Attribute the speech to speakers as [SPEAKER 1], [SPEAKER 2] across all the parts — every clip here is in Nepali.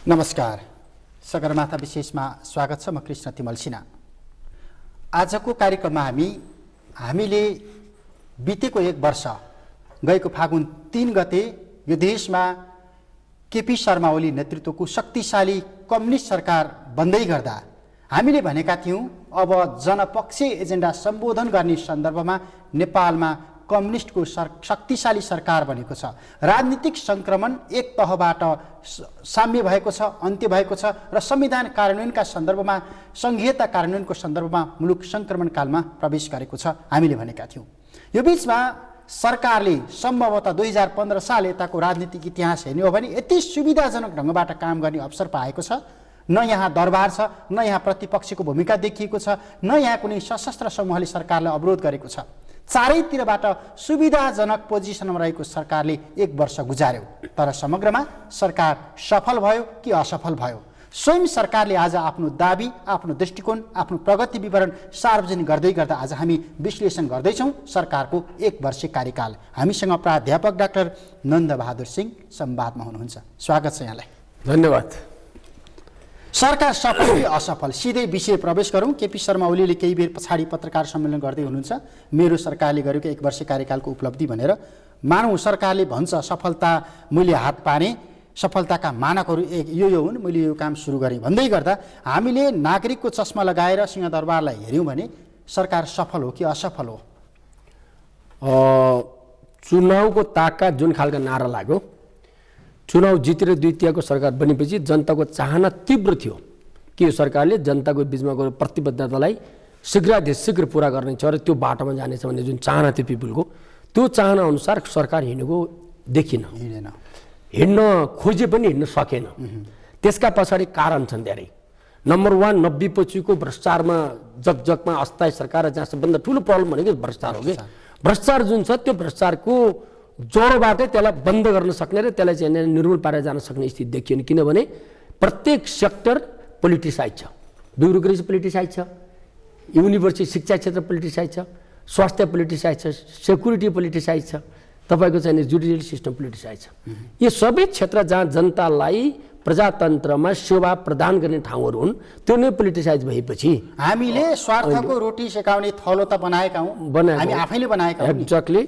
[SPEAKER 1] नमस्कार, सगरमाथा विशेषमा स्वागत छ। म कृष्ण तिमल सिन्हा। आजको कार्यक्रममा हामीले बितेको एक वर्ष गएको फागुन 3 गते यो देशमा केपी शर्मा ओली नेतृत्वको शक्तिशाली कम्युनिस्ट सरकार बन्दै गर्दा हामीले भनेका थियौं अब जनपक्षीय एजेन्डा सम्बोधन गर्ने सन्दर्भमा नेपालमा कम्युनिस्टको शक्तिशाली सरकार बनेको छ। राजनीतिक संक्रमण एक तहबाट साम्य भएको छ, अन्त्य भएको छ र संविधान कार्यान्वयनका सन्दर्भमा संघीयता कार्यान्वयनको सन्दर्भमा मुलुक संक्रमण कालमा प्रवेश गरेको छ हामीले भनेका थियौं। यो बीचमा सरकारले सम्भवतः 2015 साल यताको राजनीतिक इतिहास हेर्ने हो भने यति सुविधाजनक ढंगबाट काम गर्ने अवसर पाएको छ। न यहाँ दरबार छ, न यहाँ प्रतिपक्षको भूमिका देखिएको छ, न यहाँ कुनै सशस्त्र समूहले सरकारलाई अवरोध गरेको छ। चारैतिरबाट सुविधाजनक पोजिसनमा रहेको सरकारले एक वर्ष गुजार्यो। तर समग्रमा सरकार सफल भयो कि असफल भयो? स्वयं सरकारले आज आफ्नो दाबी, आफ्नो दृष्टिकोण, आफ्नो प्रगति विवरण सार्वजनिक गर्दै गर्दा आज हामी विश्लेषण गर्दैछौँ सरकारको एक वर्षे कार्यकाल। हामीसँग प्राध्यापक डाक्टर नन्दबहादुर सिंह संवादमा हुनुहुन्छ। स्वागत छ यहाँलाई।
[SPEAKER 2] धन्यवाद।
[SPEAKER 1] सरकार सफल कि असफल? सिधै विषय प्रवेश गरौँ। केपी शर्मा ओलीले केही बेर पछाडि पत्रकार सम्मेलन गर्दै हुनुहुन्छ मेरो सरकारले गरेको एक वर्ष कार्यकालको उपलब्धि भनेर। मानौँ सरकारले भन्छ सफलता मैले हात पारेँ, सफलताका मानकहरू यो हुन्, मैले यो काम सुरु गरेँ भन्दै गर्दा हामीले नागरिकको चस्मा लगाएर सिंहदरबारलाई हेऱ्यौँ भने सरकार सफल हो कि असफल हो?
[SPEAKER 2] चुनावको ताका जुन खालका नारा लाग्यो, चुनाव जितेर द्वितीयको सरकार बनेपछि जनताको चाहना तीव्र थियो कि यो सरकारले जनताको बिचमा गएको प्रतिबद्धतालाई शीघ्र पुरा गर्ने छ र त्यो बाटोमा जानेछ भन्ने जुन चाहना थियो पिपुलको, त्यो चाहना अनुसार सरकार हिँडेको देखिन। हिँड्न खोजे पनि हिँड्न सकेन। त्यसका पछाडि कारण छन् धेरै। नम्बर 1, 90 पछिको भ्रष्टाचारमा जगमा अस्थायी सरकार जहाँ सबभन्दा ठुलो प्रब्लम भनेको भ्रष्टाचार हो कि भ्रष्टाचार जुन छ त्यो भ्रष्टाचारको जोडबाटै त्यसलाई बन्द गर्न सक्ने र त्यसलाई चाहिँ निर्मूल पारेर जान सक्ने स्थिति देखिएन। किनभने प्रत्येक सेक्टर पोलिटिसाइज छ, ब्युरोक्रेसी पोलिटिसाइज छ, युनिभर्सिटी शिक्षा क्षेत्र पोलिटिसाइज छ, स्वास्थ्य पोलिटिसाइज छ, सेक्युरिटी पोलिटिसाइज छ, तपाईँको चाहिँ जुडिसियल सिस्टम पोलिटिसाइज छ। यो सबै क्षेत्र जहाँ जनतालाई प्रजातन्त्रमा सेवा प्रदान गर्ने ठाउँहरू हुन् त्यो नै पोलिटिसाइज भएपछि
[SPEAKER 1] हामीले स्वार्थको रोटी सेकाउने थलो त बनाएका हौँ, हामी आफैले बनाएका हौँ।
[SPEAKER 2] एक्ज्याक्टली।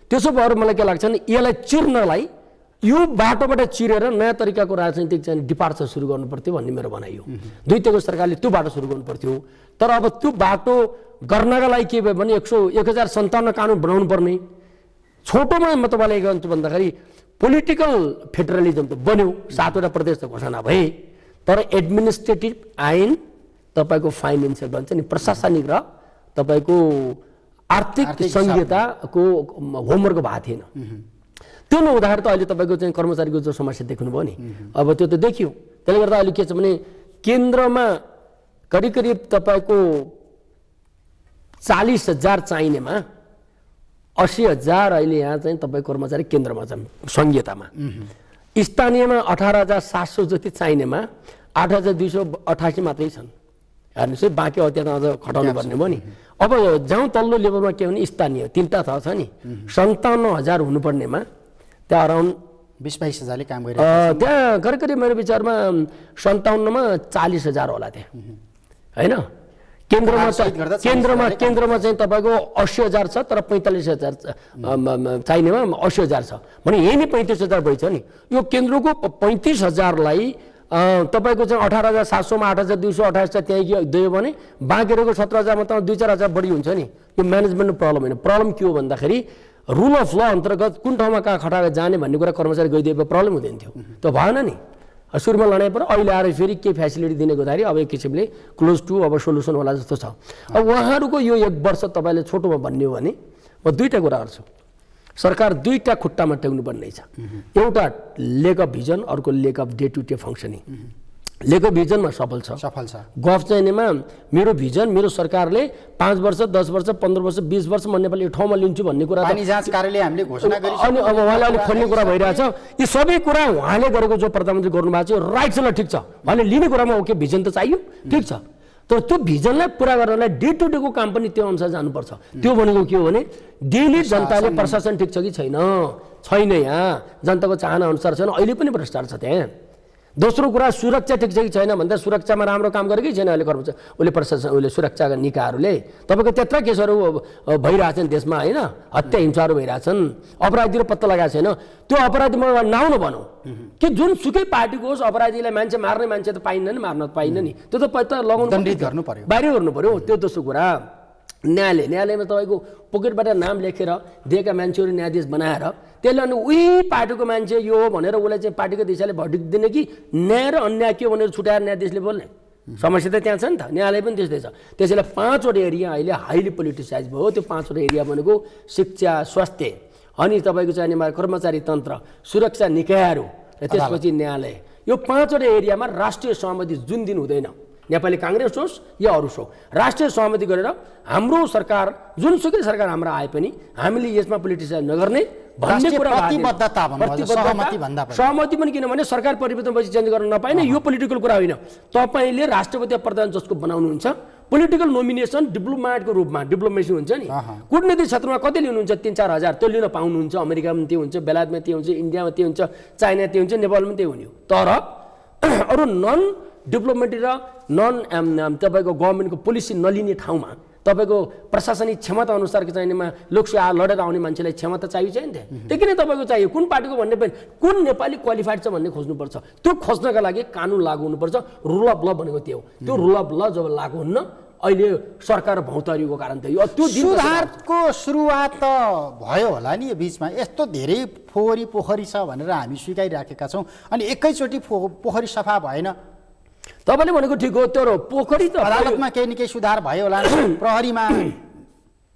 [SPEAKER 2] त्यसो भएर मलाई के लाग्छ भने यसलाई चिर्नलाई यो बाटोबाट चिरेर नयाँ तरिकाको राजनीतिक चाहिँ डिपार्चर सुरु गर्नु पर्थ्यो भन्ने मेरो भनाइ हो। द्वितीयको सरकारले त्यो बाटो सुरु गर्नु पर्थ्यो। तर अब त्यो बाटो गर्नका लागि के भयो भने 1057 कानुन बनाउनु पर्ने। छोटोमा म तपाईँलाई के भन्छु भन्दाखेरि पोलिटिकल फेडरलिजम त बन्यो, 7वटा प्रदेश त घोषणा भए, तर एडमिनिस्ट्रेटिभ ऐन, तपाईँको फाइनेन्सियल भन्छ नि प्रशासनिक र तपाईँको आर्थिक संहिताको होमवर्क भएको थिएन। त्यो नहुँदाखेरि त अहिले तपाईँको चाहिँ कर्मचारीको जो समस्या देख्नुभयो नि, अब त्यो त देखियो। त्यसले गर्दा अहिले के छ भने केन्द्रमा करिब तपाईँको 40,000 चाहिनेमा 80,000 अहिले यहाँ चाहिँ तपाईँ कर्मचारी केन्द्रमा छन् संहितामा। स्थानीयमा 18,700 जति चाहिनेमा 8,288 मात्रै छन्। हेर्नुहोस् है, बाँकी अब त्यहाँ अझ खटाउनु पर्ने भयो नि। अब जाउँ तल्लो लेभलमा के भने स्थानीय 3टा छ नि, 57,000 हुनुपर्नेमा त्यहाँ अराउन्ड
[SPEAKER 1] 20-22,000ले काम गरिरहेको छ।
[SPEAKER 2] त्यहाँ करिब मेरो विचारमा 57मा 40,000 होला त्यहाँ, होइन? केन्द्रमा चाहिँ तपाईँको 80,000 छ, तर 45,000 चाहिनेमा 80,000 छ भने यही नै 35,000 भइछ नि। यो केन्द्रको 35,000लाई तपाईँको चाहिँ 18,700मा 8,228 त्यहीँ दियो भने बाँकी रहेको 17,000मा त 2-4 हजार बढी हुन्छ नि। यो म्यानेजमेन्टको प्रब्लम होइन। प्रब्लम के हो भन्दाखेरि रुल अफ ल अन्तर्गत कुन ठाउँमा कहाँ खटाएर जाने भन्ने कुरा कर्मचारी गइदिएको प्रब्लम हुँदैन थियो। त्यो भएन नि। सुरुमा लडाइँ पऱ्यो, अहिले आएर फेरि के फेसिलिटी दिने गर्दाखेरि अब एक किसिमले क्लोज टु अब सोल्युसन होला जस्तो छ। अब उहाँहरूको यो एक वर्ष तपाईँले छोटोमा भन्ने हो भने म 2टा कुरा गर्छु। सरकार 2टा खुट्टामा टेक्नुपर्ने छ। एउटा लेक अफ भिजन, अर्को lack of day to day functioning. Lack of भिजनमा सफल छ। गफ चाहिनेमा मेरो भिजन, मेरो सरकारले 5 वर्ष 10 वर्ष 15 वर्ष 20 वर्ष म नेपाल यो ठाउँमा लिन्छु भन्ने कुरा
[SPEAKER 1] पानी जाँच कार्यालय हामीले घोषणा गरिसक्यौँ।
[SPEAKER 2] अनि अब उहाँले अहिले खोल्ने कुरा भइरहेछ। यी सबै कुरा उहाँले गरेको जो प्रधानमन्त्री गर्नुभएको छ राइट छ, ल ठिक छ। उहाँले लिने कुरामा ओके भिजन त चाहियो, ठिक छ। तर त्यो भिजनलाई पुरा गर्नलाई डे टु डेको काम पनि त्यो अनुसार जानुपर्छ। त्यो भनेको के हो भने डेली जनताले प्रशासन ठिक छ कि छैन, यहाँ जनताको चाहना अनुसार छैन, अहिले पनि भ्रष्टाचार छ त्यहाँ। दोस्रो कुरा सुरक्षा ठिक छ कि छैन भन्दा सुरक्षामा राम्रो काम गरेकै छैन अहिले कर्मचारी उसले प्रशासन उसले सुरक्षाका निकायहरूले तपाईँको त्यत्रा केसहरू भइरहेछन् देशमा होइन, हत्या हिंसाहरू भइरहेछन्, अपराधीहरू पत्ता लगाएको छैन। त्यो अपराधीमा नआउनु भनौँ कि जुन सुकै पार्टीको होस् अपराधीलाई मान्छे मार्ने मान्छे त पाइन्न नि, मार्न पाइन्न नि, त्यो त पत्ता लगाउनु
[SPEAKER 1] दण्डित गर्नु पर्यो,
[SPEAKER 2] बाहिर गर्नु पर्यो। त्यो दोस्रो कुरा न्यायालयमा तपाईँको पोकेटबाट नाम लेखेर दिएका मान्छेहरू न्यायाधीश बनाएर त्यसले अनि उही पार्टीको मान्छे यो हो भनेर उसलाई चाहिँ पार्टीको दिशाले भर्डिक्ट दिने कि न्याय र अन्याय के भनेर छुट्याएर न्यायाधीशले बोल्ने समस्या त त्यहाँ छ नि त। न्यायालय पनि त्यस्तै छ। त्यसैले 5वटा एरिया अहिले हाइली पोलिटिसाइज भयो। त्यो 5वटा एरिया भनेको शिक्षा, स्वास्थ्य, अनि तपाईँको चाहिँ कर्मचारी तन्त्र, सुरक्षा निकायहरू र त्यसपछि न्यायालय। यो 5वटा एरियामा राष्ट्रिय सहमति जुन दिन हुँदैन, नेपाली काङ्ग्रेस होस् या अरू होस्, राष्ट्रिय सहमति गरेर हाम्रो सरकार जुनसुकै सरकार हाम्रो आए पनि हामीले यसमा पोलिटिसाइज नगर्ने भन्ने कुरा सहमति पनि, किनभने सरकार परिवर्तन पछि चेन्ज गर्न नपाइने यो पोलिटिकल कुरा होइन। तपाईँले राष्ट्रपति प्रधान जसको बनाउनुहुन्छ पोलिटिकल नोमिनेसन डिप्लोमेटको रूपमा, डिप्लोमेसी हुन्छ नि, कूटनीतिक क्षेत्रमा कति लिनुहुन्छ 3-4 हजार त्यो लिन पाउनुहुन्छ। अमेरिकामा त्यो हुन्छ, बेलायतमा त्यो हुन्छ, इन्डियामा त्यो हुन्छ, चाइना त्यो हुन्छ, नेपालमा त्यो हुने हो। तर अरू नन डिप्लोमेटिक र नन तपाईँको गभर्मेन्टको पोलिसी नलिने ठाउँमा तपाईँको प्रशासनिक क्षमता अनुसारको चाहिनेमा लोकसेवा लडेर आउने मान्छेलाई क्षमता चाहियो चाहिँ नि त्यो किन तपाईँको चाहियो, कुन पार्टीको भन्ने पनि कुन नेपाली क्वालिफाइड छ भन्ने खोज्नुपर्छ। त्यो खोज्नका लागि कानुन लागू हुनुपर्छ। रुल अफ ल भनेको त्यो हो। त्यो रुल अफ ल जब लागू हुन्न अहिले सरकार भौतारिएको कारण त यो त्यो
[SPEAKER 1] सुधारको सुरुवात त भयो होला नि यो बिचमा। यस्तो धेरै फोहोरी पोखरी छ भनेर हामी स्वीकारिराखेका छौँ, अनि एकैचोटि पोखरी सफा भएन।
[SPEAKER 2] तपाईँले भनेको ठिक हो, तर पोखरी त
[SPEAKER 1] अदालतमा केही न केही सुधार भयो होला। प्रहरीमा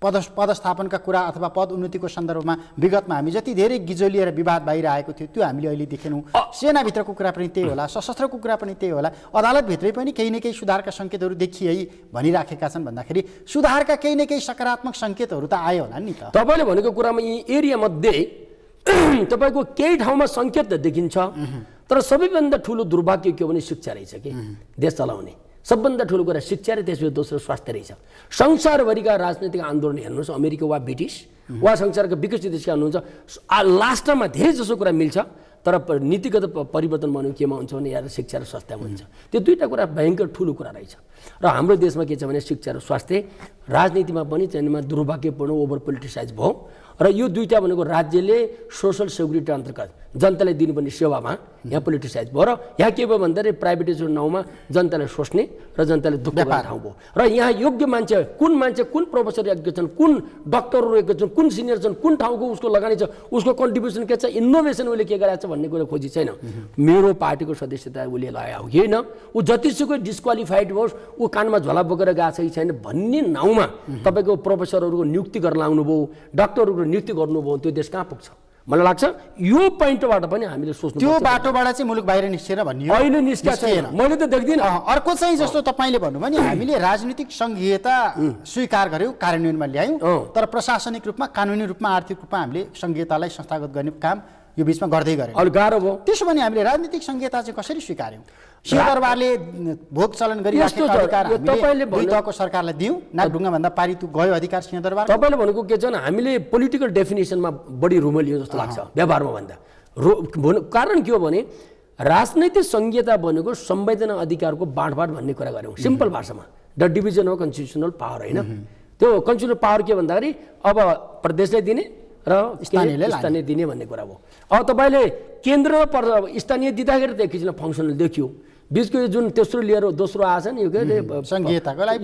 [SPEAKER 1] पदस्थापनका कुरा अथवा पद उन्नतिको सन्दर्भमा विगतमा हामी जति धेरै गिजोलिएर विवाद भइरहेको थियो त्यो हामीले अहिले देखेनौँ। सेनाभित्रको कुरा पनि त्यही होला, सशस्त्रको कुरा पनि त्यही होला, अदालतभित्रै पनि केही न केही सुधारका सङ्केतहरू देखिए भनिराखेका छन् भन्दाखेरि सुधारका केही न केही सकारात्मक सङ्केतहरू त आयो होला नि त।
[SPEAKER 2] तपाईँले भनेको कुरामा यी एरियामध्ये तपाईँको केही ठाउँमा सङ्केत त देखिन्छ, तर सबैभन्दा ठुलो दुर्भाग्य के हो भने शिक्षा रहेछ कि देश चलाउने सबभन्दा ठुलो कुरा शिक्षा र त्यसपछि दोस्रो स्वास्थ्य रहेछ। संसारभरिका राजनैतिक आन्दोलन हेर्नुहोस्, अमेरिका वा ब्रिटिस वा संसारका विकसित देशका हुनुहुन्छ, लास्टमा धेरै जसो कुरा मिल्छ, तर नीतिगत परिवर्तन भनेको केमा हुन्छ भने यहाँ शिक्षा र स्वास्थ्यमा हुन्छ। त्यो दुईवटा कुरा भयङ्कर ठुलो कुरा रहेछ। र हाम्रो देशमा के छ भने शिक्षा र स्वास्थ्य राजनीतिमा पनि चाहिनेमा दुर्भाग्यपूर्ण ओभर पोलिटिसाइज भयो। र यो दुईवटा भनेको राज्यले सोसल सेक्युरिटी अन्तर्गत जनतालाई दिनुपर्ने सेवामा यहाँ पोलिटिसाइज भयो। र यहाँ के भयो भन्दाखेरि प्राइभेटाइजेसन नाउँमा जनतालाई सोच्ने र जनताले दुःख गर्ने ठाउँ भयो। र यहाँ योग्य मान्छे कुन प्रोफेसर योग्य छन्, कुन डक्टरहरू योग्य छन्, कुन सिनियर छन्, कुन ठाउँको उसको लगानी छ, उसको कन्ट्रिब्युसन के छ, इनोभेसन उसले के गरेको छ भन्ने कुरा खोजी छैन। मेरो पार्टीको सदस्यता उसले लगायो होइन, ऊ जतिसुकै डिस्क्वालिफाइड होस्, ऊ कानमा झोला बोकेर गएको छ कि छैन भन्ने नाउँमा तपाईँको प्रोफेसरहरूको नियुक्ति गर्न आउनुभयो, डक्टरहरूको नियुक्ति गर्नुभयो, त्यो देश कहाँ पुग्छ? मलाई लाग्छ यो पोइन्टबाट पनि हामीले सोच्नु
[SPEAKER 1] त्यो बाटोबाट चाहिँ मुलुक बाहिर निस्केर भन्ने
[SPEAKER 2] अहिले निस्केको छैन, मैले त देख्दिनँ।
[SPEAKER 1] अर्को चाहिँ जस्तो तपाईँले भन्नुभयो नि हामीले राजनीतिक सङ्घीयता स्वीकार गर्यौँ, कार्यान्वयनमा ल्यायौँ, तर प्रशासनिक रूपमा, कानुनी रूपमा, आर्थिक रूपमा हामीले सङ्घीयतालाई संस्थागत गर्ने काम यो बिचमा गर्दै गऱ्यौँ।
[SPEAKER 2] अलि गाह्रो भयो।
[SPEAKER 1] त्यसो भने हामीले राजनीतिक सङ्घीयता चाहिँ कसरी स्वीकार्यौँ? सिंहदरबारले भोग चलन गरिराखेको अधिकार हामीले दुई तहको सरकारलाई दियौँ, नागढुङ्गा भन्दा पारित गयो अधिकार सिंहदरबार।
[SPEAKER 2] तपाईँले भनेको के छ भने हामीले पोलिटिकल डेफिनेसनमा बढी रुमलियो जस्तो लाग्छ व्यवहारमा भन्दा। कारण के हो भने राजनैतिक सङ्घीयता भनेको संवैधानिक अधिकारको बाँडफाँड भन्ने कुरा गऱ्यौँ सिम्पल भाषामा। The division of constitutional power होइन, त्यो कन्स्टिट्युसनल पावर के भन्दाखेरि अब प्रदेशलाई दिने र स्थानीय दिने भन्ने कुरा हो। अब तपाईँले केन्द्र र स्थानीय दिँदाखेरि त एकैछिन फङ्सनल देखियो, बिचको यो जुन तेस्रो लिएर दोस्रो आएछ नि यो के अरे
[SPEAKER 1] सङ्घीयताको लागि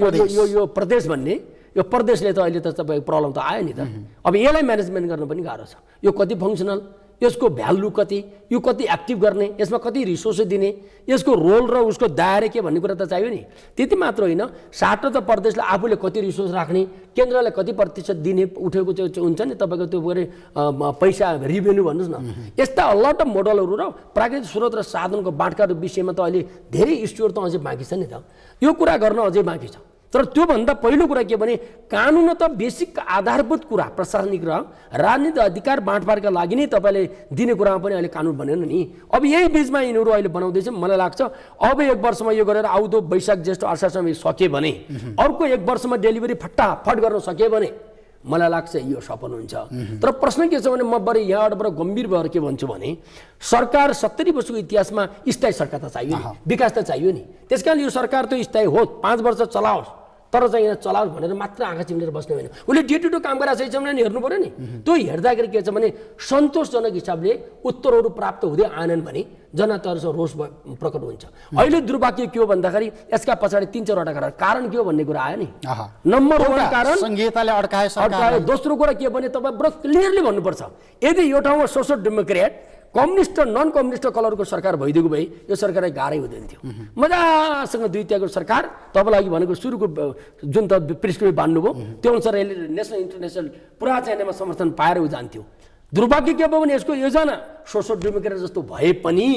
[SPEAKER 2] यो प्रदेश भन्ने, यो प्रदेशले त अहिले त तपाईँको प्रब्लम त आयो नि त। अब यसलाई म्यानेजमेन्ट गर्न पनि गाह्रो छ। यो कति फङ्सनल, यसको भ्यालु कति, यो कति एक्टिभ गर्ने, यसमा कति रिसोर्स दिने, यसको रोल र उसको दायरा के भन्ने कुरा त चाहियो नि। त्यति मात्र होइन, साटो त प्रदेशले आफूले कति रिसोर्स राख्ने, केन्द्रले कति प्रतिशत दिने उठेको चाहिँ हुन्छ नि तपाईँको त्यो के अरे पैसा रिभेन्यू भन्नुहोस् न। यस्ता अलट मोडलहरू र प्राकृतिक स्रोत र साधनको बाँडकाको विषयमा त अहिले धेरै इस्युहरू त अझै बाँकी छ नि त। यो कुरा गर्न अझै बाँकी छ। तर त्योभन्दा पहिलो कुरा के भने कानुन त बेसिक आधारभूत कुरा प्रशासनिक र राजनीतिक अधिकार बाँडफाँडका लागि नै तपाईँले दिने कुरामा पनि अहिले कानुन बनेन नि। अब यही बिचमा यिनीहरू अहिले बनाउँदैछ। मलाई लाग्छ अब 1 वर्षमा यो गरेर आउँदो वैशाख ज्येष्ठ असारसम्म सके भने, अर्को 1 वर्षमा डेलिभरी फटाफट गर्न सके भने मलाई लाग्छ यो सफल हुन्छ। तर प्रश्न के छ भने म बढी यहाँबाट गम्भीर भएर के भन्छु भने सरकार 70 वर्षको इतिहासमा स्थायी सरकार त चाहियो नि, विकास त चाहियो नि। त्यसकारण यो सरकार त स्थायी हो, 5 वर्ष चलाओस्, तर चाहिँ यहाँ चलाओस् भनेर मात्र आँखा चिम्लेर बस्ने होइन। उसले डे टु डे काम गरिरहेको छ भने हेर्नु पऱ्यो नि। त्यो हेर्दाखेरि के छ भने सन्तोषजनक हिसाबले उत्तरहरू प्राप्त हुँदै आएनन् भने जनताहरूसँग रोष प्रकट हुन्छ। अहिले दुर्भाग्य के हो भन्दाखेरि यसका पछाडि 3-4वटा कारण के हो भन्ने कुरा आयो नि। नम्बर 1 कारण
[SPEAKER 1] संहिताले अड्कायो।
[SPEAKER 2] दोस्रो कुरा के भने तपाईँ बडो क्लियरली भन्नुपर्छ, यदि यो ठाउँमा सोसल डेमोक्रेट कम्युनिस्ट र नन कम्युनिस्ट कलरको सरकार भइदिएको भए यो सरकारलाई गाह्रै हुँदैन थियो। मजासँग द्वितीयको सरकार तपाईँलाई अघि भनेको सुरुको जुन त पृष्ठभूमि बान्नुभयो त्यो अनुसार यसले नेसनल इन्टरनेसनल पुरा चाहिनेमा समर्थन पाएर उ जान्थ्यो। दुर्भाग्य के भयो भने यसको योजना सोसल डेमोक्रेट जस्तो भए पनि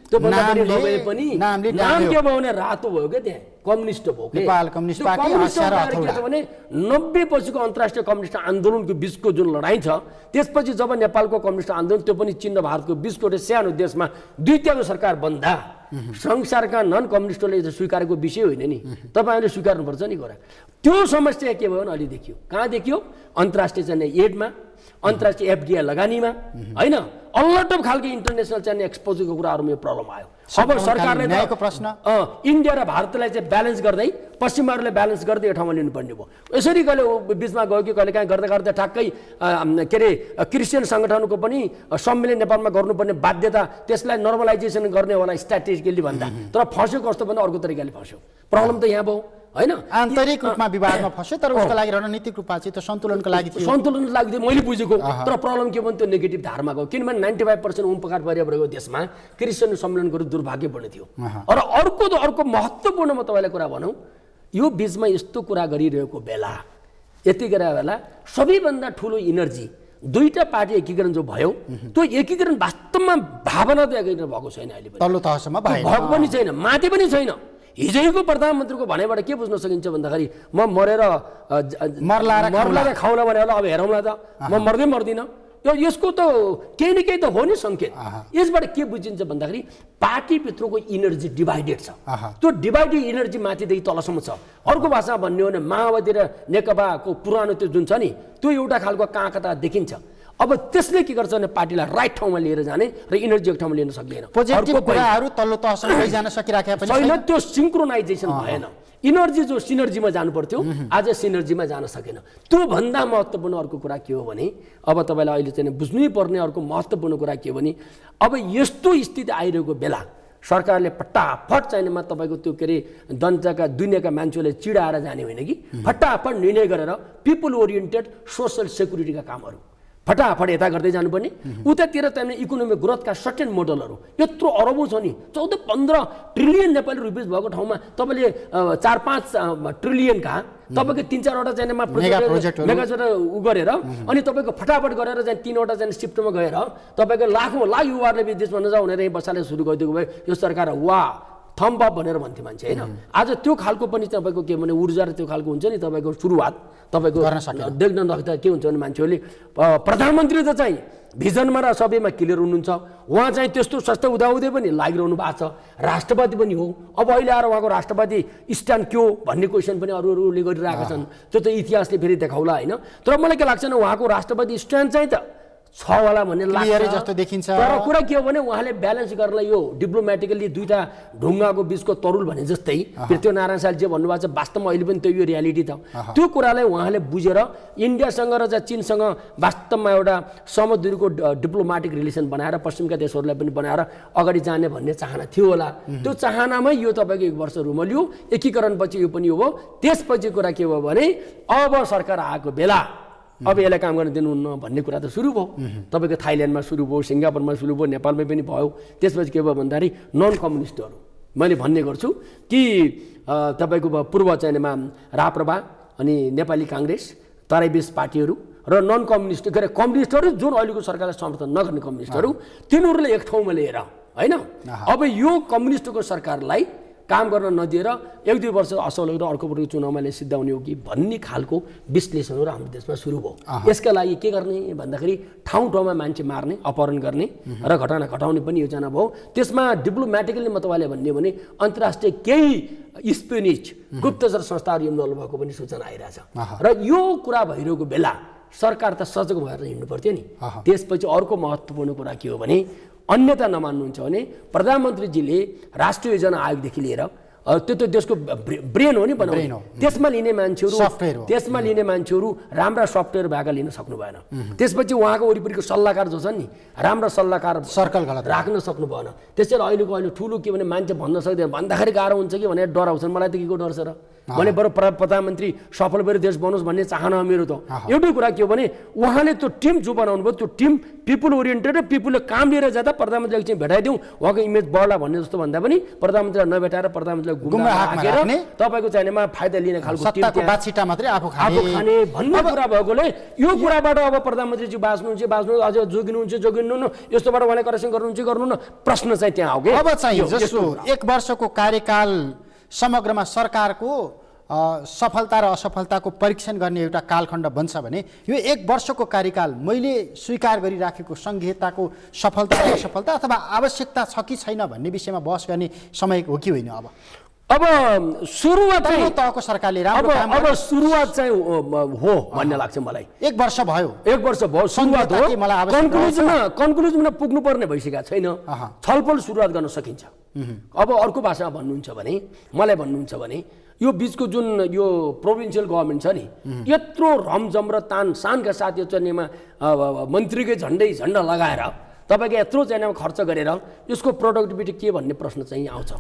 [SPEAKER 2] त्यो भन्दा बढी नभए पनि नाम के भयो भने रातो भयो क्या, त्यहाँ कम्युनिस्ट भयो के
[SPEAKER 1] नेपाल कम्युनिस्ट पार्टी
[SPEAKER 2] के छ भने 90 पछिको अन्तर्राष्ट्रिय कम्युनिस्ट आन्दोलनको बीचको जुन लडाईँ छ त्यसपछि जब नेपालको कम्युनिस्ट आन्दोलन त्यो पनि चीन र भारतको बीचको एउटा सानो देशमा द्वितीयको सरकार बन्दा संसारका नन कम्युनिस्टले स्वीकारेको विषय होइन नि, तपाईँहरूले स्वीकार्नुपर्छ नि कुरा। त्यो समस्या के भयो भने अहिले देखियो, कहाँ देखियो? अन्तर्राष्ट्रिय चाहिँ एडमा, अन्तर्राष्ट्रिय एफडीआई लगानीमा होइन, अल्लटप खालको इन्टरनेसनल चाहिँ एक्सपोजरको कुराहरूमा यो प्रब्लम आयो। अब सरकारले
[SPEAKER 1] न्यायको प्रश्न
[SPEAKER 2] इन्डिया र भारतलाई चाहिँ ब्यालेन्स गर्दै पश्चिमहरूले ब्यालेन्स गर्दै यो ठाउँमा लिनुपर्ने भयो। यसरी कहिले बिचमा गयो कि कहिले काहीँ गर्दा गर्दा ठ्याक्कै के अरे क्रिस्चियन सङ्गठनको पनि सम्मेलन नेपालमा गर्नुपर्ने बाध्यता, त्यसलाई नर्मलाइजेसन गर्ने होला स्ट्राटेजिकली भन्दा, तर फस्यो कस्तो भन्दा अर्को तरिकाले फस्यो। प्रब्लम त यहाँ भयो होइन,
[SPEAKER 1] आन्तरिक रूपमा विवादमा फस्यो, तर उसको लागि रणनीतिक रूपमा चाहिँ त्यो सन्तुलनको लागि थियो।
[SPEAKER 2] सन्तुलनको लागि थियो मैले बुझेको, तर प्रब्लम के भने त्यो नेगेटिभ धारमा गयो। किनभने 95% उम्पकार परिवारको देशमा क्रिस्चियन सम्मेलन गर्नु दुर्भाग्यपूर्ण थियो। र अर्को महत्त्वपूर्ण म तपाईँलाई कुरा भनौँ, यो बिचमा यस्तो कुरा गरिरहेको बेला यतिखेर बेला सबैभन्दा ठुलो इनर्जी दुईटा पार्टी एकीकरण जो भयो त्यो एकीकरण वास्तवमा भावना त एकीकरण भएको छैन। अहिले
[SPEAKER 1] तल्लो तहसम्म
[SPEAKER 2] भएको पनि छैन, माथि पनि छैन। हिजोको प्रधानमन्त्रीको भनाइबाट के बुझ्न सकिन्छ भन्दाखेरि म मरेर
[SPEAKER 1] मर्ला
[SPEAKER 2] र खाउला भने होला, अब हेरौँला त, म मर्दिनँ। यसको त केही न केही त हो नि सङ्केत। यसबाट के बुझिन्छ भन्दाखेरि पार्टीभित्रको इनर्जी डिभाइडेड छ। त्यो डिभाइडेड इनर्जी माथिदेखि तलसम्म छ। अर्को भाषामा भन्ने हो भने माओवादी र नेकपाको पुरानो त्यो जुन छ नि त्यो एउटा खालको कहाँ कता देखिन्छ। अब त्यसले के गर्छ भने पार्टीलाई राइट ठाउँमा लिएर जाने र इनर्जी एक ठाउँमा लिन सक्दैन।
[SPEAKER 1] पोजिटिभ कुराहरू तल्लो तहसम्म लैजान सकिराखेको पनि
[SPEAKER 2] छैन, त्यो सिङ्क्रोनाइजेसन भएन। इनर्जी जो सिनर्जीमा जानु पर्थ्यो आज सिनर्जीमा जान सकेन। त्यो भन्दा महत्त्वपूर्ण अर्को कुरा के हो भने अब तपाईँलाई अहिले चाहिँ बुझ्नै पर्ने अर्को महत्त्वपूर्ण कुरा के हो भने अब यस्तो स्थिति आइरहेको बेला सरकारले फटाफट चाहिनेमा तपाईँको त्यो के अरे दन्चका दुनियाँका मान्छेले चिडाएर जाने होइन कि फटाफट निर्णय गरेर पिपुल ओरिएन्टेड सोसल सेक्युरिटीका कामहरू फटाफट यता गर्दै जानुपर्ने। उतातिर त्यहाँनिर इकोनोमिक ग्रोथका सर्टेन मोडलहरू यत्रो अरबौँ छ नि, 14-15 ट्रिलियन नेपाली रुपिस भएको ठाउँमा तपाईँले 4-5 ट्रिलियनका तपाईँको 3-4वटा चाहिनेमा प्रोजेक्ट उ गरेर अनि तपाईँको फटाफट गरेर चाहिँ 3वटा चाहिँ सिफ्टमा गएर तपाईँको लाखौँ लाख युवाहरूले विदेशमा नजाऊ भनेर यही बसाले सुरु गरिदिएको भए यो सरकार वा थम्ब अप भनेर भन्थ्यो मान्छे होइन। आज त्यो खालको पनि तपाईँको के भने ऊर्जा र त्यो खालको हुन्छ नि तपाईँको सुरुवात तपाईँको देख्न नसक्दा के हुन्छ भने मान्छेहरूले प्रधानमन्त्री त चाहिँ भिजनमा र सबैमा क्लियर हुनुहुन्छ, उहाँ चाहिँ त्यस्तो सस्तो हुँदाहुँदै पनि लागिरहनु भएको छ। राष्ट्रपति पनि हो, अब अहिले आएर उहाँको राष्ट्रपति स्ट्यान्ड के हो भन्ने क्वेसन पनि अरूले गरिरहेका छन्। त्यो त इतिहासले फेरि देखाउला होइन। तर मलाई के लाग्छ भने उहाँको राष्ट्रपति स्ट्यान्ड चाहिँ त छ होला भन्ने लाग्छ
[SPEAKER 1] जस्तो देखिन्छ।
[SPEAKER 2] तर कुरा के हो भने उहाँले ब्यालेन्स गर्न यो डिप्लोमेटिकली दुईटा ढुङ्गाको बिचको तरुल भने जस्तै पृथ्वीनारायण शाहले जे भन्नुभएको छ वास्तवमा अहिले पनि त्यो यो रियालिटी त त्यो कुरालाई उहाँले बुझेर इन्डियासँग र चीनसँग वास्तवमा एउटा समदूरीको डिप्लोमेटिक रिलेसन बनाएर पश्चिमका देशहरूलाई पनि बनाएर अगाडि जाने भन्ने चाहना थियो होला। त्यो चाहनामै यो तपाईँको 1 वर्ष रुमल्यो, एकीकरणपछि यो पनि हो। त्यसपछि कुरा के भयो भने अब सरकार आएको बेला अब यसलाई काम गर्न दिनुहुन्न भन्ने कुरा त सुरु भयो। तपाईँको थाइल्यान्डमा सुरु भयो, सिङ्गापुरमा सुरु भयो, नेपालमै पनि भयो। त्यसपछि के भयो भन्दाखेरि नन कम्युनिस्टहरू मैले भन्ने गर्छु कि तपाईँको पूर्व चाहिनेमा राप्रपा अनि नेपाली काङ्ग्रेस तराई बेस पार्टीहरू र नन कम्युनिस्ट के अरे कम्युनिस्टहरू जुन अहिलेको सरकारलाई समर्थन नगर्ने कम्युनिस्टहरू तिनीहरूले एक ठाउँमा लिएर होइन अब यो कम्युनिस्टको सरकारलाई काम गर्न नदिएर 1-2 वर्ष असफल र अर्को पटक चुनावमा सिद्धाउने हो कि भन्ने खालको विश्लेषणहरू हाम्रो देशमा सुरु भयो। यसका लागि के गर्ने भन्दाखेरि ठाउँ ठाउँमा मान्छे मार्ने, अपहरण गर्ने र घटना घटाउने पनि योजना भयो। त्यसमा डिप्लोमेटिकली म तपाईँले भन्ने भने अन्तर्राष्ट्रिय केही स्पियोनेज गुप्तचर संस्थाहरू इन्भल्भ भएको पनि सूचना आइरहेछ। र यो कुरा भइरहेको बेला सरकार त सजग भएर हिँड्नु पर्थ्यो नि।
[SPEAKER 1] अहँ।
[SPEAKER 2] त्यसपछि अर्को महत्त्वपूर्ण कुरा के हो भने अन्यथा नमान्नुहुन्छ भने प्रधानमन्त्रीजीले राष्ट्रिय योजना आयोगदेखि लिएर त्यो त देशको ब्रेन हो नि
[SPEAKER 1] ब्रेन
[SPEAKER 2] बनाउने,
[SPEAKER 1] हो।
[SPEAKER 2] त्यसमा लिने मान्छेहरू
[SPEAKER 1] सफ्टवेयर हो।
[SPEAKER 2] त्यसमा लिने मान्छेहरू राम्रा सफ्टवेयर भएका लिन सक्नु भएन। त्यसपछि उहाँको वरिपरिको सल्लाहकार जो छन् नि राम्रा सल्लाहकार
[SPEAKER 1] सर्कल गलत
[SPEAKER 2] राख्न सक्नु भएन। त्यसैले अहिले ठुलो के भने मान्छे भन्न सक्दैन, भन्दाखेरि गाह्रो हुन्छ कि भनेर डराउँछन्। मलाई त के को डर छ र भने बरु प्रधानमन्त्री सफल भएर देश बनोस् भन्ने चाहना मेरो त। एउटै कुरा के हो भने उहाँले त्यो टिम जो बनाउनु भयो त्यो टिम पिपुल ओरिएन्टेड र पिपुलले काम लिएर जाँदा प्रधानमन्त्रीलाई चाहिँ भेटाइदिउँ उहाँको इमेज बढ्ला भन्ने जस्तो भन्दा पनि प्रधानमन्त्रीलाई नभेटाएर प्रधानमन्त्रीलाई
[SPEAKER 1] गुम्बा हातमा राख्ने,
[SPEAKER 2] तपाईँको चाहिनेमा फाइदा लिने खालको टिम
[SPEAKER 1] सत्ताको बाछिटा मात्रै आफू
[SPEAKER 2] आफू खाने भन्ने कुरा भएकोले यो कुराबाट अब प्रधानमन्त्रीजी बाँच्नु अझ जोगिनु न यस्तोबाट उहाँले करेक्सन गर्नु न प्रश्न चाहिँ त्यहाँ हो कि
[SPEAKER 1] अब चाहिँ जस्तो 1 वर्षको कार्यकाल समग्रमा सरकारको सफलता र असफलताको परीक्षण गर्ने एउटा कालखण्ड बन्छ भने यो 1 वर्षको कार्यकाल मैले स्वीकार गरिराखेको संघीयताको सफलता र असफलता अथवा आवश्यकता छ कि छैन भन्ने विषयमा बहस गर्ने समय हो कि होइन?
[SPEAKER 2] अब सुरुवात चाहिँ
[SPEAKER 1] तहको सरकारले राम्रो काम
[SPEAKER 2] अब सुरुवात चाहिँ हो भन्ने लाग्छ मलाई।
[SPEAKER 1] 1 वर्ष भयो,
[SPEAKER 2] 1 वर्ष भयो, सुरुवात हो। कन्क्लुजनमा पुग्नु पर्ने भइसकेको छैन, छलफल सुरुवात गर्न सकिन्छ। अब अर्को भाषामा भन्नुहुन्छ भने मलाई भन्नुहुन्छ भने यो बीचको जुन यो प्रोभिन्सियल गभर्मेन्ट छ नि यत्रो रमझम र तानसानका साथ यो चन्नेमा मन्त्रीकै झन्डा लगाएर तपाईँको यत्रो चाहिनेमा खर्च गरेर यसको प्रोडक्टिभिटी के भन्ने प्रश्न चाहिँ आउँछ।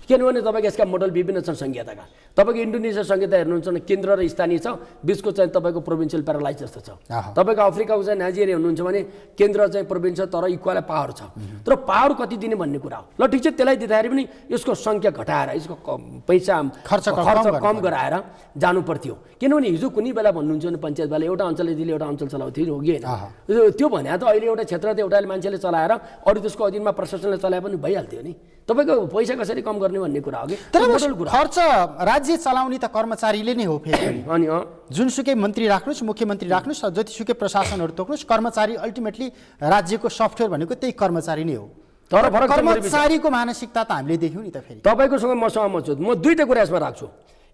[SPEAKER 2] किनभने तपाईँको यसका मोडल विभिन्न छन् संहिताका। तपाईँको इन्डोनेसिया संहिता हेर्नुहुन्छ भने केन्द्र र स्थानीय छ, बिचको चाहिँ तपाईँको प्रोभिन्सियल प्यारालाइज जस्तो छ। तपाईँको अफ्रिकाको चाहिँ नाइजेरिया हुनुहुन्छ भने केन्द्र चाहिँ प्रोभिन्सियल तर इक्वल पावर छ, तर पावर कति दिने भन्ने कुरा हो। ल ठिक छ, त्यसलाई दिँदाखेरि पनि यसको सङ्ख्या घटाएर यसको पैसा खर्च कम गराएर जानु पर्थ्यो। किनभने हिजो कुनै बेला भन्नुहुन्छ भने पञ्चायतवाले एउटा अञ्चलले दिले एउटा अञ्चल चलाउँथ्यो हो कि होइन? त्यो भने त अहिले एउटा क्षेत्र त एउटाले मान्छेले चलाएर अरू त्यसको अधीनमा प्रशासनले चलाए पनि भइहाल्थ्यो नि। तपाईँको पैसा कसरी कम गर्ने भन्ने कुरा हो कि
[SPEAKER 1] खर्च राज्य चलाउने त कर्मचारीले नै हो फेरि।
[SPEAKER 2] अनि
[SPEAKER 1] जुनसुकै मन्त्री राख्नुहोस्, मुख्यमन्त्री राख्नुहोस्, जतिसुकै प्रशासनहरू तोक्नुहोस्, कर्मचारी अल्टिमेटली राज्यको सफ्टवेयर भनेको त्यही कर्मचारी नै हो।
[SPEAKER 2] तर
[SPEAKER 1] कर्मचारीको मानसिकता त हामीले देख्यौँ नि त। फेरि
[SPEAKER 2] तपाईँकोसँग म सहमत छु। म दुईवटा कुरा यसमा राख्छु।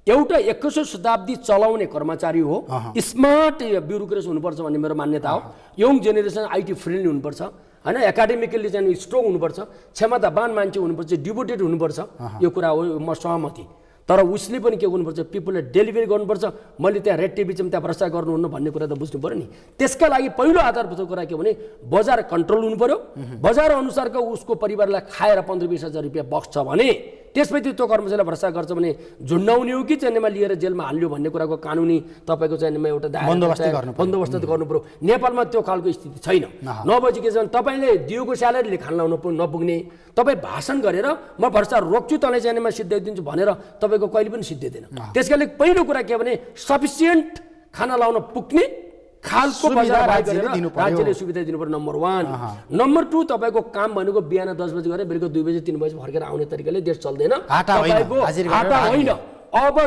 [SPEAKER 2] एउटा 21औं शताब्दी चलाउने कर्मचारी हो, स्मार्ट ब्युरोक्रेसी हुनुपर्छ भन्ने मेरो मान्यता हो। यङ जेनेरेसन आइटी फ्रेन्डली हुनुपर्छ होइन, एकाडेमिकली चाहिँ स्ट्रङ हुनुपर्छ, क्षमतावान मान्छे हुनुपर्छ, डिभोटेड हुनुपर्छ। यो कुरा हो, म सहमति। तर उसले पनि के गर्नुपर्छ, पिपुलले डेलिभरी गर्नुपर्छ। मैले त्यहाँ रेड टेबी चाहिँ त्यहाँ भ्रष्टाचार गर्नुहुन्न भन्ने कुरा त बुझ्नु पऱ्यो नि। त्यसका लागि पहिलो आधारभूत कुरा के भने बजार कन्ट्रोल हुनु पऱ्यो। बजार अनुसारको उसको परिवारलाई खाएर 15-20 हजार रुपियाँ बस्छ भने त्यसपछि त्यो कर्मचारीलाई भ्रष्टाचार गर्छ भने झुन्डाउने हो कि चेन्नईमा लिएर जेलमा हाल्यो भन्ने कुराको कानुनी तपाईँको चेन्नईमा एउटा बन्दोबस्त गर्नु पऱ्यो। नेपालमा त्यो खालको स्थिति छैन। नभएपछि के छ भने तपाईँले दिएको स्यालेरीले खान लाउन नपुग्ने, तपाईँ भाषण गरेर म भ्रष्टाचार रोक्छु तँलाई चेन्नईमा सिद्धाइदिन्छु भनेर तपाईँको कहिले पनि सिद्धिँदैन। त्यसकारण पहिलो कुरा के भने सफिसियन्ट खाना लाउन पुग्ने खालको राज्यले सुविधा दिनु पर्यो, नम्बर 1। नम्बर 2 तपाईँको काम भनेको बिहान 10 बजे गरे बेलुका 2 बजे 3 बजे फर्केर आउने तरिकाले देश चल्दैन। तपाईँको हाटा होइन। अब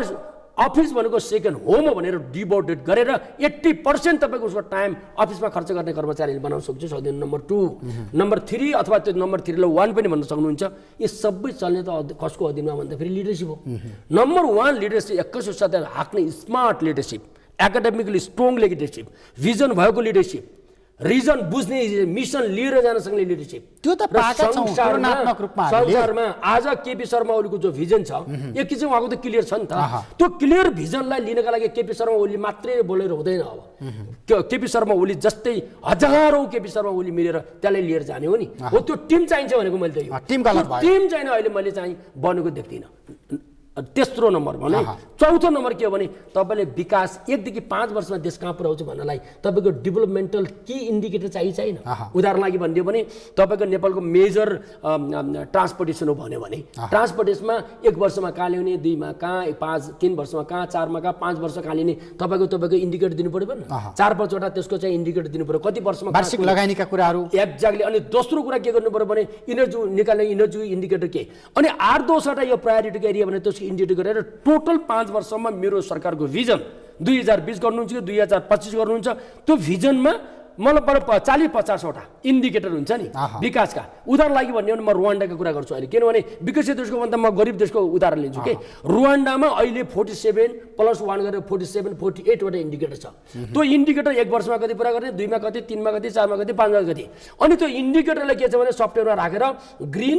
[SPEAKER 2] अफिस भनेको सेकेन्ड होम हो भनेर डिभोटेड गरेर 80% तपाईँको उसको टाइम अफिसमा खर्च गर्ने कर्मचारीले बनाउन सक्दैन। नम्बर 2। नम्बर 3 अथवा त्यो नम्बर 3 लाई 1 पनि भन्न सक्नुहुन्छ। यो सबै चल्ने त कसको अधीनमा भन्दा फेरि लिडरसिप हो। नम्बर 1 लिडरसिप 21औं शताब्दी हाँक्ने smart leadership, academically strong leadership, vision भएको लिडरसिप, रिजन बुझ्ने मिसन लिएर जान सक्ने लिडरसिप।
[SPEAKER 1] त्यो त तुलनात्मक रूपमा
[SPEAKER 2] संसारमा आज केपी शर्मा ओलीको जो भिजन छ यो के चाहिँ उहाँको त क्लियर छ नि त। त्यो क्लियर भिजनलाई लिनका लागि केपी शर्मा ओली मात्रै बोलेर हुँदैन। अब केपी शर्मा ओली जस्तै हजारौं केपी शर्मा ओली मिलेर त्यसलाई लिएर जाने हो नि। हो त्यो टिम चाहिन्छ भनेको मैले त यो टिम चाहिने अहिले मैले चाहिँ बनेको देख्दिनँ। तेस्रो नम्बर भने चौथो नम्बर के हो भने तपाईँले विकास 1 देखि 5 वर्षमा देश कहाँ पुर्याउँछ भन्नलाई तपाईँको डेभलपमेन्टल की इन्डिकेटर चाहिएन। उदाहरण लागि भनिदियो भने तपाईँको नेपालको मेजर ट्रान्सपोर्टेसन हो भन्यो भने ट्रान्सपोर्टेसनमा 1 वर्षमा कहाँ ल्याउने, 2 मा कहाँ, 3 वर्षमा कहाँ, 4 मा कहाँ, 5 वर्ष कहाँ लिने तपाईँको इन्डिकेटर दिनु पऱ्यो भने 4-5वटा त्यसको चाहिँ इन्डिकेटर दिनु पऱ्यो। कति वर्षमा
[SPEAKER 1] वार्षिक लगानीका कुराहरू
[SPEAKER 2] एक्ज्याक्टली। अनि दोस्रो कुरा के गर्नु पऱ्यो भने इनर्जी निकाल्ने इनर्जी इन्डिकेटर के, अनि 8-10वटा यो प्रायोरिटीको एरिया भने त्यसको इन्डिकेटर गरेर टोटल 5 वर्षमा मेरो सरकारको भिजन 2020 गर्नुहुन्छ कि 2025 गर्नुहुन्छ त्यो भिजनमा मलाई 40-50वटा इन्डिकेटर हुन्छ नि विकासका। उदाहरण लागि भन्यो भने म रुवान्डाको कुरा गर्छु अहिले, किनभने विकसित देशको भन्दा म गरिब देशको उदाहरण लिन्छु के। रुवान्डामा अहिले 47+1 गरेर 47-48वटा इन्डिकेटर छ। त्यो इन्डिकेटर 1 वर्षमा कति पुरा गर्ने, 2 मा कति, 3 मा कति, 4 मा कति, 5 मा कति। अनि त्यो इन्डिकेटरलाई के छ भने सफ्टवेयरमा राखेर ग्रिन,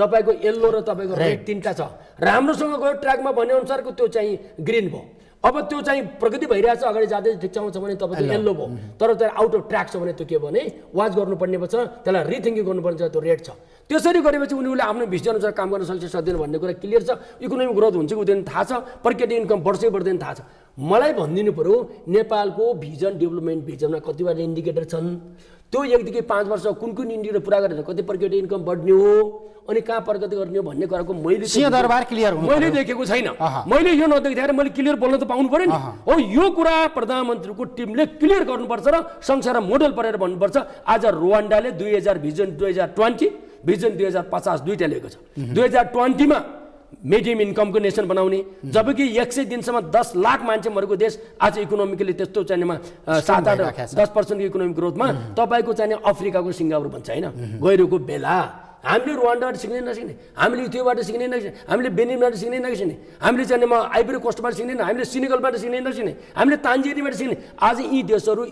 [SPEAKER 2] तपाईँको येल्लो र तपाईँको रेड तीनटा छ। राम्रोसँग गयो ट्र्याकमा भन्ने अनुसारको त्यो चाहिँ ग्रिन भयो। अब त्यो चाहिँ प्रगति भइरहेछ, अगाडि जाँदै ठिक ठाउँमा छ भने तपाईँको येल्लो भयो। तर त्यो आउट अफ ट्र्याक छ भने त्यो के भने वाच गर्नुपर्ने छ, त्यसलाई रिथिङ्किङ गर्नुपर्ने छ, त्यो रेड छ। त्यसरी गरेपछि उनीहरूले आफ्नो भिजन अनुसार काम गर्न सक्छ सक्दैन भन्ने कुरा क्लियर छ। इकोनोमिक ग्रोथ हुन्छ कि हुँदैन थाहा छ, पर क्यापिटा इन्कम बढ्छ कि बढ्दैन थाहा छ। मलाई भनिदिनु पऱ्यो नेपालको भिजन डेभलपमेन्ट भिजनमा कतिवटा इन्डिकेटर छन्, त्यो 1 देखि 5 वर्ष कुन कुन इन्डिकेटर पुरा गरेर कति पर क्यापिटा इन्कम बढ्ने हो अनि कहाँ प्रगति गर्ने हो भन्ने कुराको मैले
[SPEAKER 1] सिंहदरबार क्लियर हुनु
[SPEAKER 2] मैले देखेको छैन। मैले यो नदेख्दाखेरि मैले क्लियर बोल्न त पाउनु पर्यो नि। हो, यो कुरा प्रधानमन्त्रीको टिमले क्लियर गर्नुपर्छ र संसार मोडल परेर भन्नुपर्छ। आज रुवान्डाले 2000 भिजन 2020 भिजन 2050 दुईटा लिएको छ। 2020 मा मिडियम इन्कमको नेसन बनाउने, जबकि 100 दिनसम्म 10 लाख मान्छे मरेको देश आज इकोनोमिकली त्यस्तो चाहिनेमा 7-8-10% इकोनोमिक ग्रोथमा तपाईँको चाहिने अफ्रिकाको सिङ्गापुर भन्छ होइन गइरहेको बेला हामीले रुवान्डाबाट सिक्ने नसिक्ने, हामीले इथियोपियाबाट सिक्ने नसिक्ने, हामीले बेनिनबाट सिक्ने नसिक्ने, हामीले चाहिँ आइभरी कोस्टबाट सिक्ने, हामीले सेनेगलबाट सिक्ने नसिक्ने, हामीले तान्जेनियाबाट सिक्ने। आज यी देशहरू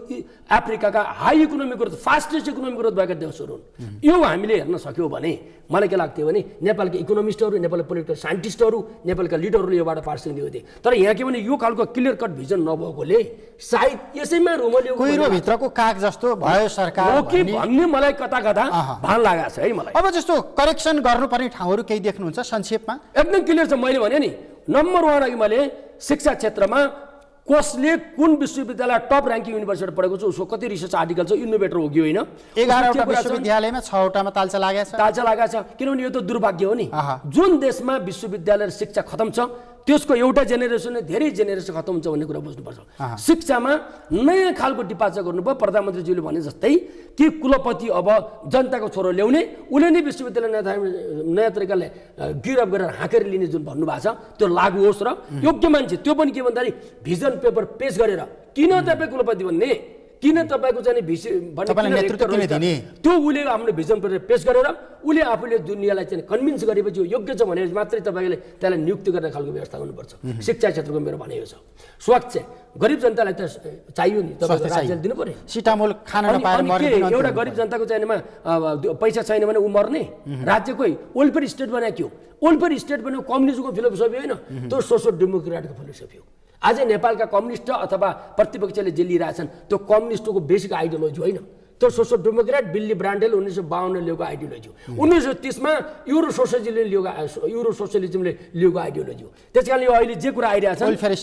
[SPEAKER 2] अफ्रिकाका high economic growth fastest economic growth भएका देशहरू हुन्। यो हामीले हेर्न सक्यौँ भने मलाई के लाग्थ्यो भने नेपालका इकोनोमिस्टहरू, नेपालका पोलिटिकल साइन्टिस्टहरू, नेपालका लिडरहरूले योबाट पास लिएको थिए। तर यहाँ के भने यो खालको क्लियर कट भिजन नभएकोले सायद यसैमा रुमल्यो
[SPEAKER 1] कुहिरो भित्रको काग जस्तो भयो सरकार
[SPEAKER 2] भन्ने मलाई कता कता भान लागेको छ है मलाई।
[SPEAKER 1] अब जस्तो करेक्सन गर्नुपर्ने ठाउँहरू केही देख्नुहुन्छ संक्षेपमा?
[SPEAKER 2] एकदम क्लियर छ। मैले भने नि नम्बर 1 अघि मैले शिक्षा क्षेत्रमा कसले कुन विश्वविद्यालय टप र्याङ्किङ युनिभर्सिटीबाट पढेको छ, उसको कति रिसर्च आर्टिकल छ, इनोभेटर हो कि होइन।
[SPEAKER 1] 11वटा विश्वविद्यालयमा 6वटामा तालचा लागेको छ।
[SPEAKER 2] तालचा लागेको छ किनभने यो त दुर्भाग्य हो नि। जुन देशमा विश्वविद्यालय शिक्षा खतम छ त्यसको एउटा जेनेरेसन धेरै जेनेरेसन खतम हुन्छ भन्ने कुरा बुझ्नुपर्छ। शिक्षामा नयाँ खालको डिपार्चर गर्नुभयो। प्रधानमन्त्रीज्यूले भने जस्तै कि कुलपति अब जनताको छोरो ल्याउने, उसले नै विश्वविद्यालय नयाँ तरिकाले गिरअप गरेर हाँकेर लिने जुन भन्नुभएको छ त्यो लागू होस् र योग्य मान्छे, त्यो पनि के भन्दाखेरि भिजन पेपर पेश गरेर किन तपाईँ कुलपति भन्ने, किन तपाईँको चाहिँ त्यो उसले आफ्नो भिजन पेश गरेर उसले आफूले दुनियाँलाई चाहिँ कन्भिन्स गरेपछि योग्य छ भनेर मात्रै तपाईँले त्यसलाई नियुक्ति गर्ने खालको व्यवस्था गर्नुपर्छ। शिक्षा क्षेत्रको मेरो भनाइ छ। स्वास्थ्य गरिब जनतालाई त चाहियो नि, तपाईँको राज्यले दिनु पर्यो।
[SPEAKER 1] सिटामोल खान नपाएर
[SPEAKER 2] एउटा गरिब जनताको चाहिनेमा पैसा छैन भने ऊ मर्ने। राज्यकै वेलफेयर स्टेट बनायो के हो? वेलफेयर स्टेट बनायो कम्युनिस्टको फिलोसफी होइन, त्यो सोसियल डेमोक्रेटको फिलोसफी हो। आज नेपालका कम्युनिस्ट अथवा प्रतिपक्षले जे लिइरहेछन् त्यो कम्युनिस्टको बेसिक आइडियोलोजी होइन, त्यो सोसियल डेमोक्रेट बिल्ली ब्रान्डेल 1952 लिएको आइडियोलोजी हो। 1930 मा युरो सोसियलिजमले लिएको आइडियोलोजी हो। त्यस कारण यो अहिले जे कुरा आइरहेछ वेलफेयर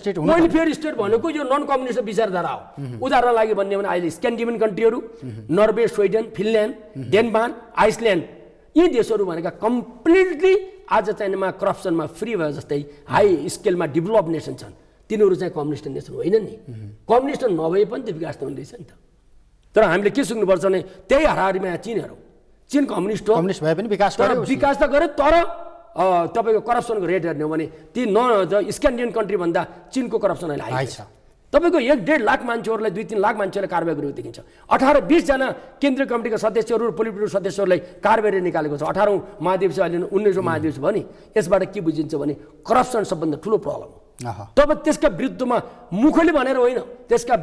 [SPEAKER 2] स्टेट भनेको यो नन कम्युनिस्ट विचारधारा हो। उदाहरण लागि भन्ने भने अहिले स्क्यान्डिनेभियन कन्ट्रीहरू Norway, Sweden, Finland, Denmark, Iceland यी देशहरू भनेका कम्प्लिटली आज चाहिनेमा करप्सनमा फ्री भयो जस्तै हाई स्केलमा डेभलप नेसन छन्। तिनीहरू चाहिँ कम्युनिस्ट नेसन होइन नि। कम्युनिस्ट नभए पनि त्यो विकास त हुँदैछ नि त। तर हामीले के सिक्नुपर्छ भने त्यही हाराहारीमा चीनहरू, चीन कम्युनिस्ट हो,
[SPEAKER 1] कम्युनिस्ट भए पनि विकास
[SPEAKER 2] त गरे। तर तपाईँको करप्सनको रेट हेर्ने हो भने ती स्क्यान्डिनेभियन कन्ट्री भन्दा चीनको करप्सन अहिले हाई छ। तपाईँको 1.5 लाख मान्छेहरूलाई 2-3 लाख मान्छेहरूले कारबाही गरेको देखिन्छ। 18-20 जना केन्द्रीय कमिटीका सदस्यहरू र पोलिट सदस्यहरूलाई कारबाही निकालेको छ। 18औं महाधिवेश अहिले 19औं महाधिवेश भयो नि। यसबाट के बुझिन्छ भने करप्सन सबभन्दा ठुलो प्रब्लम हो। तब त्यसका विरुद्धमा मुखले भनेर होइन, त्यसका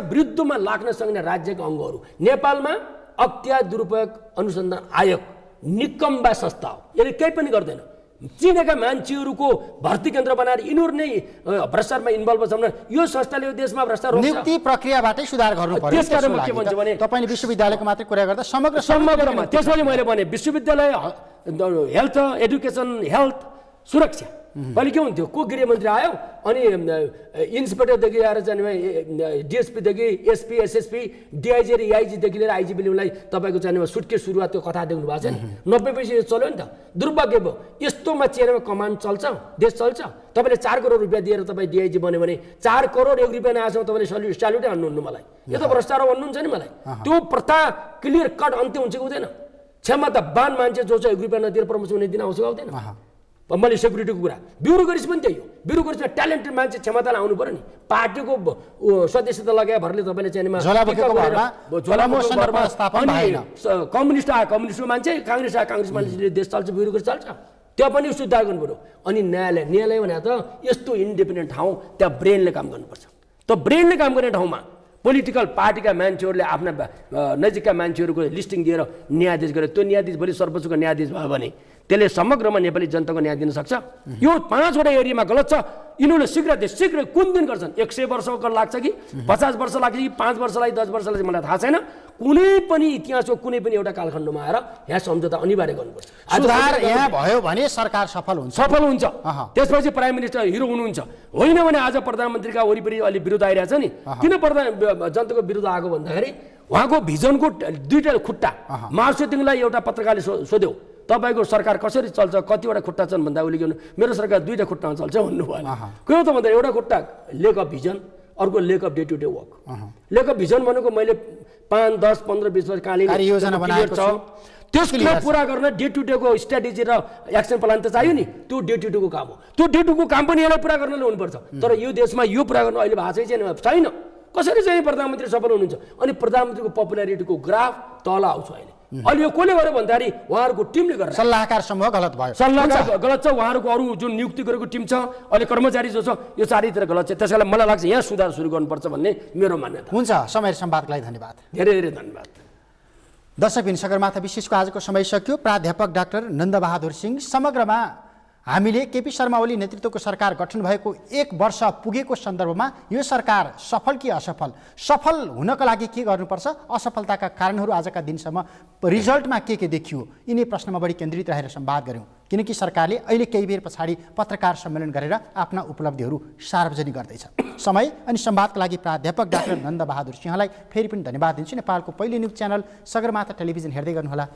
[SPEAKER 2] विरुद्धमा लाग्न सक्ने राज्यका अङ्गहरू। नेपालमा अख्तियार दुरुपयोग अनुसन्धान आयोग निकम्बा संस्था हो, यसले केही पनि गर्दैन। चिनेका मान्छेहरूको भर्ती केन्द्र बनाएर यिनीहरू नै भ्रष्टाचारमा इन्भल्भ छन्। यो संस्थाले यो देशमा भ्रष्टाचार
[SPEAKER 1] नियुक्ति प्रक्रियाबाटै सुधार गर्नु पर्यो।
[SPEAKER 2] त्यसकारण म के भन्छु भने
[SPEAKER 1] तपाईले विश्वविद्यालयको मात्रै कुरा गर्दा
[SPEAKER 2] समग्रमा त्यसैले मैले भने विश्वविद्यालय हेल्थ एडुकेसन हेल्थ सुरक्षा पहिले के हुन्थ्यो, को गृहमन्त्री आयो अनि इन्सपेक्टरदेखि आएर चाहिँ डिएसपीदेखि एसपी एसएसपी डिआइजी र एआइजीदेखि लिएर आइजिबीलाई तपाईँको चाहिँ सुटकेस सुरुवात त्यो कथा देख्नु भएको छ नि। 90 पैसा चल्यो नि त। दुर्भाग्य भयो यस्तोमा चेहरामा कमान्ड चल्छ, देश चल्छ। तपाईँले 4 करोड रुपियाँ दिएर तपाईँ डिआइजी बन्यो भने 4 करोड 1 रुपियाँ नआएसम्म तपाईँले स्याल्युटै हान्नुहुन्न मलाई। यो त भ्रष्टाचार भन्नुहुन्छ नि मलाई। त्यो प्रथा क्लियर कट अन्त्य हुन्छ कि हुँदैन? क्षमतावान मान्छे जो चाहिँ 1 रुपियाँ नदिएर प्रमोसन हुने दिन आउँछ आउँदैन? मैले सेक्युरिटीको कुरा ब्युरोक्रेसी पनि त्यही हो। ब्युरोक्रेसीमा ट्यालेन्टेड मान्छे क्षमतालाई आउनु पर्यो नि। पार्टीको सदस्यता लगाए भरले तपाईँले चाहिँ कम्युनिस्ट आयो कम्युनिस्टको मान्छे, काङ्ग्रेस आयो काङ्ग्रेस मान्छेले देश चल्छ, ब्युरोक्रेसी चल्छ। त्यो पनि सुधार गर्नु पऱ्यो। अनि न्यायालय भने त यस्तो इन्डिपेन्डेन्ट ठाउँ, त्यहाँ ब्रेनले काम गर्नुपर्छ। त ब्रेनले काम गर्ने ठाउँमा पोलिटिकल पार्टीका मान्छेहरूले आफ्ना नजिकका मान्छेहरूको लिस्टिङ दिएर न्यायाधीश गरे। त्यो न्यायाधीश भोलि सर्वोच्चको न्यायाधीश भयो भने त्यसले समग्रमा नेपाली जनताको न्याय दिन सक्छ। यो 5वटा एरियामा गलत छ। यिनीहरूले शीघ्र कुन दिन गर्छन्? 100 वर्षको लाग्छ कि 50 वर्ष लाग्छ कि 5 वर्ष लाग्छ 10 वर्ष लाग्छ, मलाई थाहा छैन। कुनै पनि इतिहासको कुनै पनि एउटा कालखण्डमा आएर यहाँ सम्झौता अनिवार्य गर्नुपर्छ।
[SPEAKER 1] सुधार यहाँ भयो भने सरकार सफल हुन्छ।
[SPEAKER 2] त्यसपछि प्राइम मिनिस्टर हिरो हुनुहुन्छ। होइन भने आज प्रधानमन्त्रीका वरिपरि अलि विरोध आइरहेछ नि। किन जनताको विरोध आएको भन्दाखेरि उहाँको भिजनको 2टा खुट्टा। मार्क्सवादीलाई एउटा पत्रकारले सोध्यो, तपाईँको सरकार कसरी चल्छ, कतिवटा खुट्टा छन् भन्दा उसले के मेरो सरकार 2टा खुट्टामा चल्छ भन्नुभयो। के हो त भन्दा एउटा खुट्टा लेक अफ भिजन, अर्को lack of day to day work. Lack of vision भनेको मैले 5, 10, 15, 20 वर्ष
[SPEAKER 1] योजना बनाएको छ,
[SPEAKER 2] त्यसको पुरा गर्न डे टु डे को स्ट्राटेजी र एक्सन प्लान त चाहियो नि। त्यो डे टु डे को काम हो। त्यो डे टु को काम पनि यसलाई पुरा गर्नले हुनुपर्छ। तर यो देशमा यो पुरा गर्न अहिले भएको छैन। कसरी चाहिँ प्रधानमन्त्री सफल हुनुहुन्छ? अनि प्रधानमन्त्रीको पपुलारिटीको ग्राफ तल आउँछ अहिले यो कसले गर्यो भन्दाखेरि उहाँहरूको टिमले गरेर।
[SPEAKER 1] सल्लाहकार समूह गलत भयो।
[SPEAKER 2] सल्लाहकार गलत छ। उहाँहरूको अरू जुन नियुक्ति गरेको टिम छ, अहिले कर्मचारी जो छ, यो चारैतिर गलत छ। त्यसैले मलाई लाग्छ यहाँ सुधार सुरु गर्नुपर्छ भन्ने मेरो मान्यता
[SPEAKER 1] हुन्छ। समय संवादको लागि धन्यवाद।
[SPEAKER 2] धेरै धन्यवाद।
[SPEAKER 1] दर्शकबिन, सगरमाथा विशेषको आजको समय सकियो। प्राध्यापक डाक्टर नन्दबहादुर सिंह, समग्रमा हामीले केपी शर्मा ओली नेतृत्वको सरकार गठन भएको 1 वर्ष पुगेको सन्दर्भमा यो सरकार सफल कि असफल, सफल हुनको लागि के गर्नुपर्छ, असफलताका कारणहरू आजका दिनसम्म रिजल्टमा के देखियो, यिनै प्रश्नमा बढी केन्द्रित रहेर संवाद गऱ्यौँ। किनकि सरकारले अहिले केही बेर पछाडि पत्रकार सम्मेलन गरेर आफ्ना उपलब्धिहरू सार्वजनिक गर्दैछ। समय अनि संवादका लागि प्राध्यापक डाक्टर नन्दबहादुर सिंहलाई फेरि पनि धन्यवाद दिन्छु। नेपालको पहिलो न्युज च्यानल सगरमाथा टेलिभिजन हेर्दै गर्नुहोला।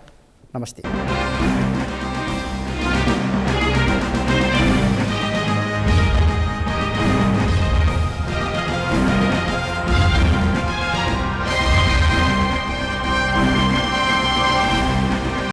[SPEAKER 1] नमस्ते।